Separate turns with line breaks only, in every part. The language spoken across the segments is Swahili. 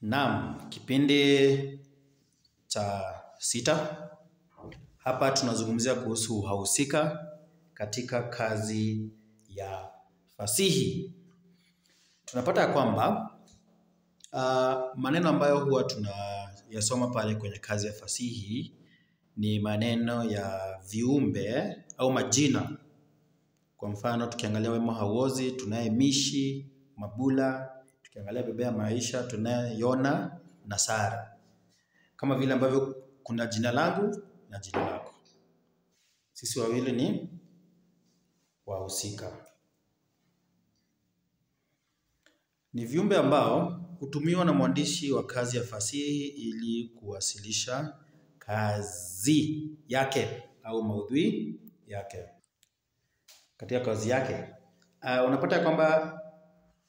Naam, kipindi cha 6. Hapa tunazungumzia kuhusu wahusika katika kazi ya fasihi. Tunapata ya kwamba maneno ambayo huwa tunayasoma pale kwenye kazi ya fasihi ni maneno ya viumbe au majina. Kwa mfano tukiangalia Wema Hauozi, tunaye Mishi, Mabula, tukiangalia Bebea Maisha, tunaye Yona na Sara. Kama vile ambavyo kuna jina langu na jina lako. Sisi wawili ni wahusika. Ni viumbe ambao hutumiwa na mwandishi wa kazi ya fasihi ili kuwasilisha kazi yake au maudhui yake. Katika kazi yake, unapata kwamba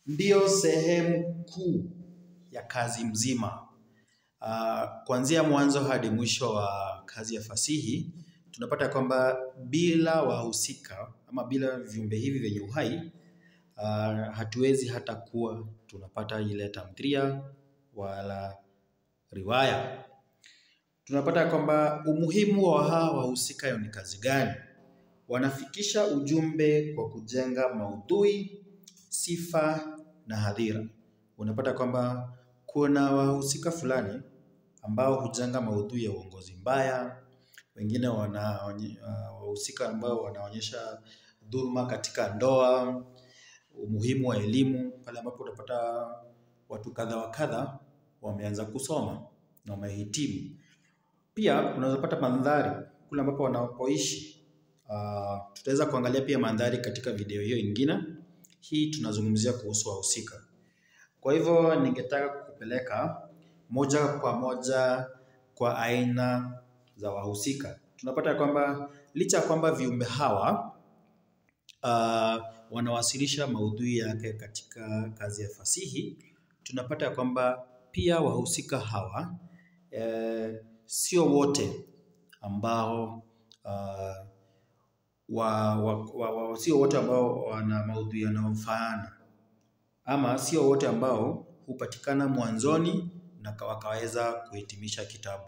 ndio sehemu kuu ya kazi mzima. Kuanzia mwanzo hadi mwisho wa kazi ya fasihi, tunapata kwamba bila wahusika ama bila viumbe hivi vyenye uhai, hatuwezi hata kuwa tunapata ile tamthilia wala riwaya. Tunapata kwamba umuhimu wa hawa wahusika ni kazi gani? Wanafikisha ujumbe kwa kujenga maudhui, sifa na hadhira. Unapata kwamba kuna wahusika fulani ambao hujenga maudhui ya uongozi mbaya, wengine wahusika ambao wanaonyesha dhuluma katika ndoa, umuhimu wa elimu, pale ambapo utapata watu kadha wa kadha wameanza kusoma na wamehitimu. Pia unaweza pata mandhari kule ambapo wanapoishi. Tutaweza kuangalia pia mandhari katika video hiyo ingine. Hii tunazungumzia kuhusu wahusika. Kwa hivyo ningetaka kukupeleka moja kwa moja kwa aina za wahusika. Tunapata kwamba licha kwamba viumbe hawa wanawasilisha maudhui yake katika kazi ya fasihi, tunapata kwamba pia wahusika hawa sio wote ambao sio wote ambao wana maudhui yanayofanana, ama sio wote ambao hupatikana mwanzoni na wakaweza kuhitimisha kitabu.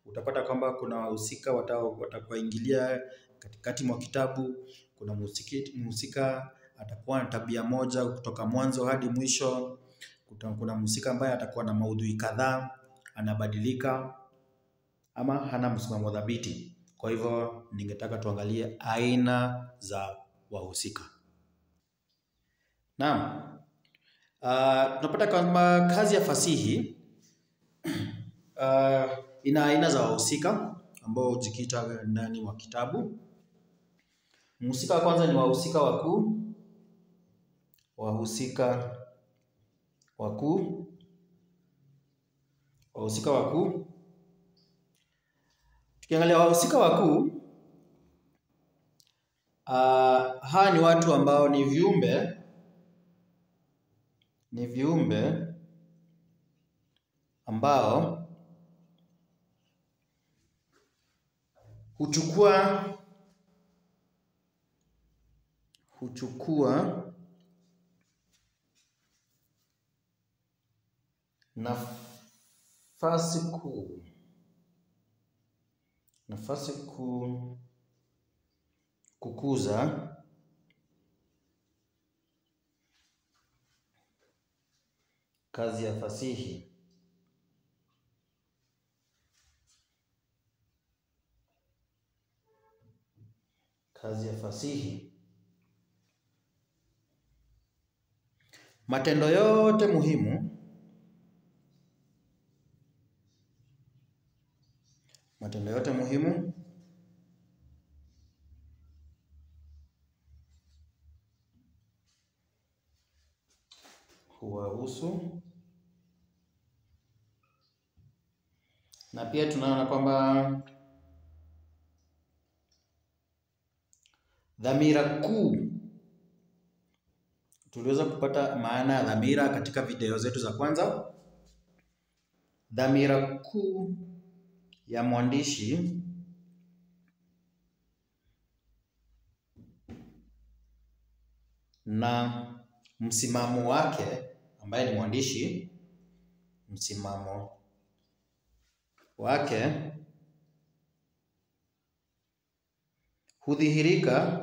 Utapata kwamba kuna wahusika watakaoingilia katikati mwa kitabu, kuna mhusika atakuwa na tabia moja kutoka mwanzo hadi mwisho, kuna mhusika ambaye atakuwa na maudhui kadhaa, anabadilika ama hana msimamo thabiti. Kwa hivyo ningetaka tuangalie aina za wahusika. Naam. Tunapata kwamba kazi ya fasihi ina aina za wahusika ambao hujikita ndani mwa kitabu. Mhusika wa kwanza ni wahusika wakuu. Wahusika wakuu. Tukiangalia wahusika wakuu, hawa ni watu ambao ni viumbe ambao huchukua nafasi kuu kukuza kazi ya fasihi. Kazi ya fasihi. Matendo yote muhimu huwahusu. Na pia tunaona kwamba dhamira kuu, tuliweza kupata maana ya dhamira katika video zetu za kwanza. Dhamira kuu ya mwandishi na msimamo wake ambaye ni mwandishi msimamo wake hudhihirika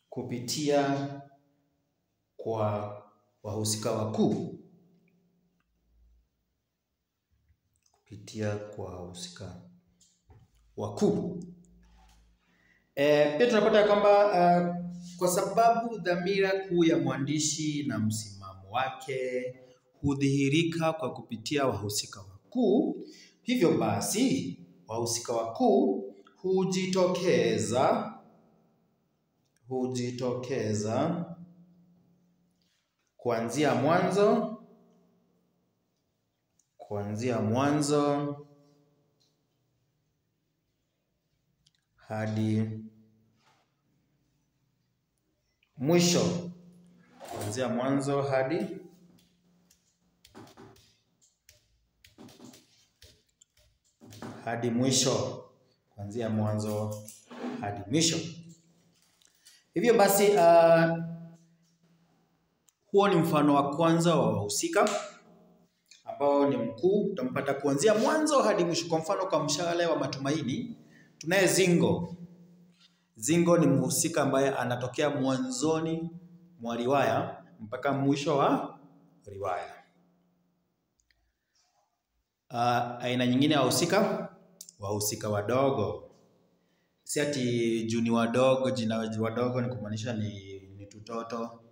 kupitia kwa wahusika wakuu. Pia tunapata kwamba kwa sababu dhamira kuu ya mwandishi na msimamo wake hudhihirika kwa kupitia wahusika wakuu, hivyo basi wahusika wakuu hujitokeza kuanzia mwanzo hadi mwisho. Kuanzia mwanzo hadi mwisho. Kuanzia mwanzo hadi mwisho. Hivyo basi huo ni mfano wa kwanza wa wahusika ambao ni mkuu. Utampata kuanzia mwanzo hadi mwisho. Kwa mfano, kwa mshale wa matumaini tunaye Zingo. Zingo ni mhusika ambaye anatokea mwanzoni mwa riwaya mpaka mwisho wa riwaya. Aina nyingine ya wahusika wadogo. Si ati juu ni wadogo, jina wadogo ni kumaanisha ni tutoto.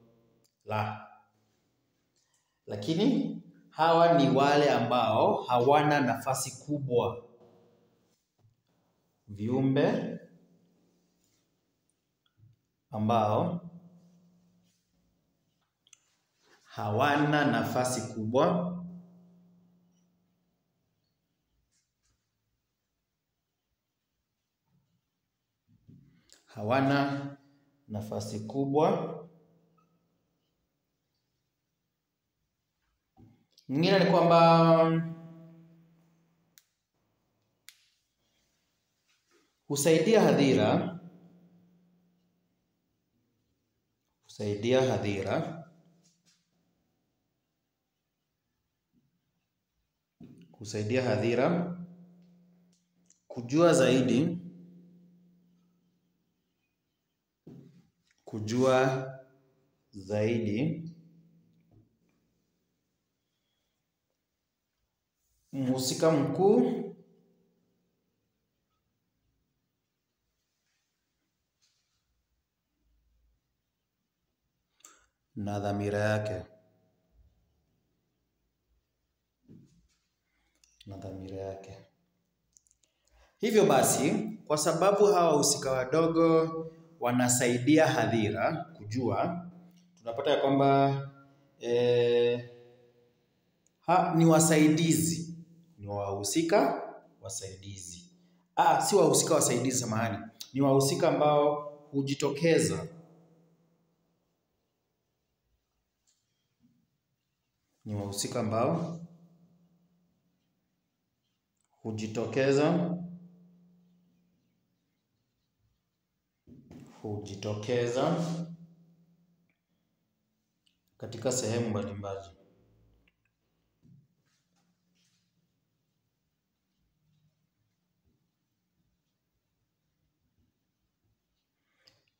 Lakini hawa ni wale ambao hawana nafasi kubwa. Viumbe ambao hawana nafasi kubwa Nyingine ni kwamba husaidia hadhira kujua zaidi mhusika mkuu na dhamira yake. Hivyo basi, kwa sababu hawa wahusika wadogo wanasaidia hadhira kujua, tunapata ya kwamba ni wasaidizi. Ni wahusika wasaidizi. Si wahusika wasaidizi, samahani. Ni wahusika ambao hujitokeza. Hujitokeza katika sehemu mbalimbali.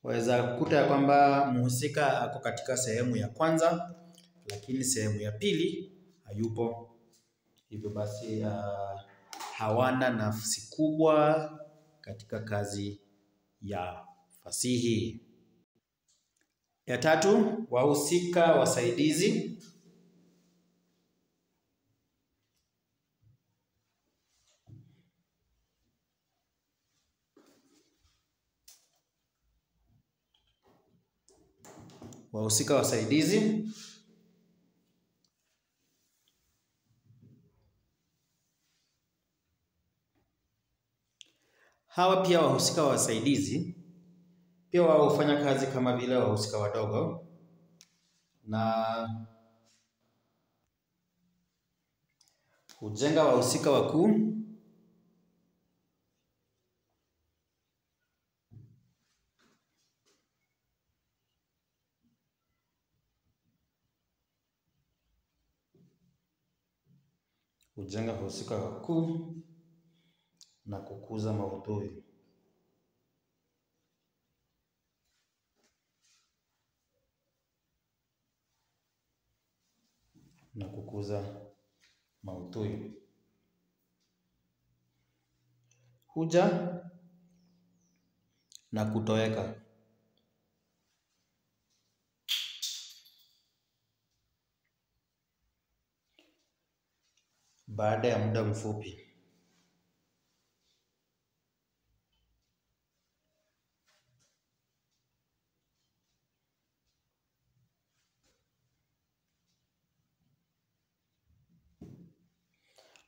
Waweza kukuta ya kwamba mhusika ako katika sehemu ya kwanza, lakini sehemu ya pili hayupo. Hivyo basi hawana nafasi kubwa katika kazi ya fasihi. Ya tatu, wahusika wasaidizi. Hawa pia wahusika wasaidizi pia wao hufanya kazi kama vile wahusika wadogo, na hujenga wahusika wakuu kujenga wahusika wakuu na kukuza maudhui. Huja na kutoweka. Baada ya muda mfupi.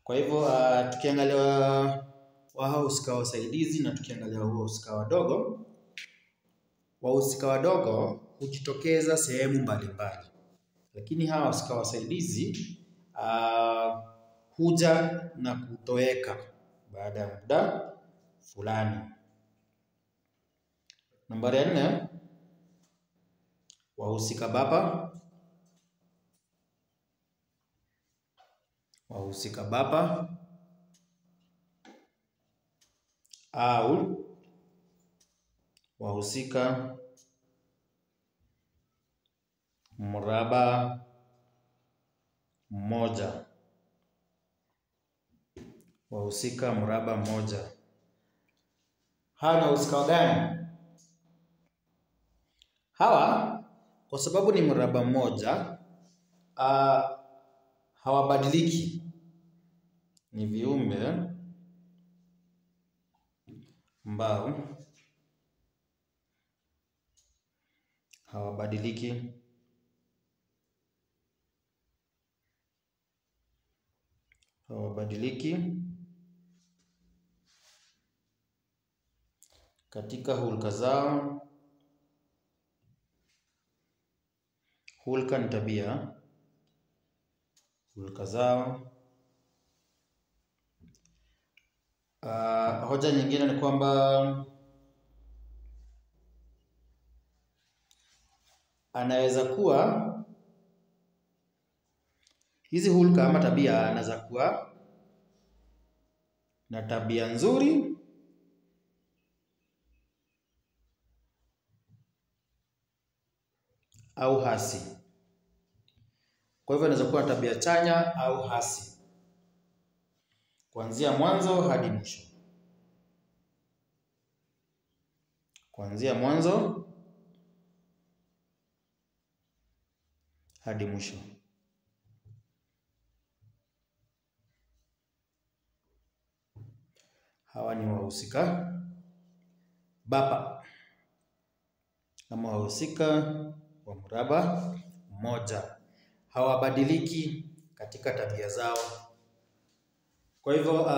Kwa hivyo tukiangalia wahusika wasaidizi na tukiangalia wahusika wadogo, wahusika wadogo hujitokeza sehemu mbalimbali, lakini hawa wahusika wasaidizi huja na kutoweka baada ya muda fulani. Nambari 4, wahusika baba. Wahusika baba au wahusika mraba mmoja. Wahusika mraba mmoja. Hawa ni wahusika gani? Hawa kwa sababu ni mraba mmoja hawabadiliki. Ni viumbe ambao hawabadiliki. Katika hulka zao. Hulka ni tabia. Hulka zao. Hoja nyingine ni kwamba anaweza kuwa hizi hulka ama tabia, anaweza kuwa na tabia nzuri au hasi. Kwa hivyo anaweza kuwa na tabia chanya au hasi, kuanzia mwanzo hadi mwisho. Kuanzia mwanzo hadi mwisho. Hawa ni wahusika baba ama wahusika wa mraba mmoja. Hawabadiliki katika tabia zao. Kwa hivyo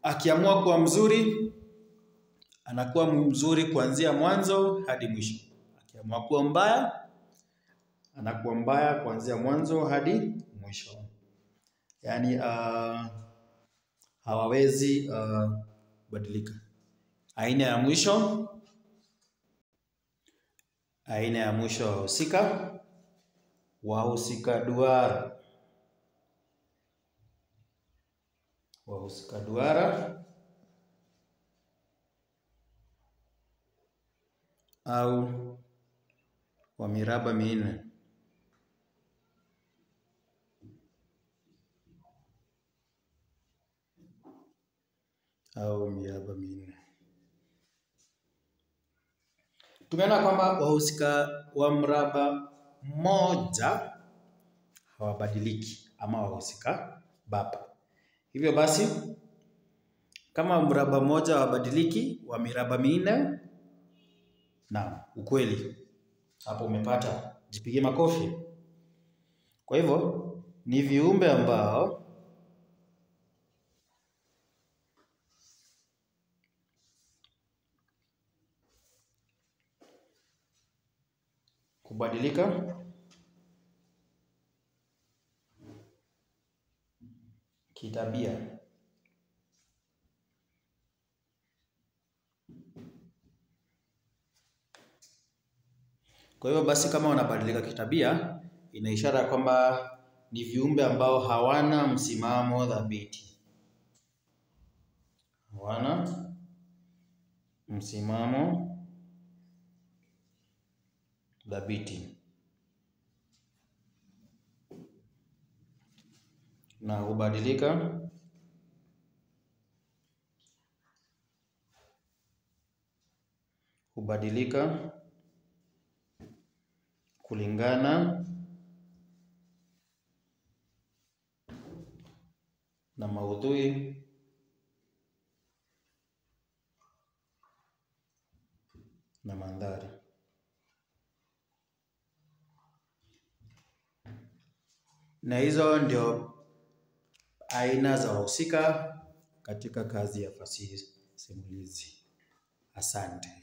akiamua kuwa mzuri, anakuwa mzuri kuanzia mwanzo hadi mwisho. Akiamua kuwa mbaya, anakuwa mbaya kuanzia mwanzo hadi mwisho. Yaani hawawezi badilika. Aina ya mwisho wahusika. Wahusika duara. Wahusika duara au wa miraba minne. Tumeona kwamba wahusika wa mraba mmoja hawabadiliki ama wahusika baba. Hivyo basi kama mraba mmoja hawabadiliki, wa miraba minne, na ukweli hapo umepata, jipigie makofi. Kwa hivyo ni viumbe ambao kubadilika kitabia. Kwa hivyo basi kama wanabadilika kitabia, ina ishara kwamba ni viumbe ambao hawana msimamo thabiti. Hawana msimamo thabiti na hubadilika kulingana na maudhui na mandhari. Na hizo ndio aina za wahusika katika kazi ya fasihi simulizi. Asante.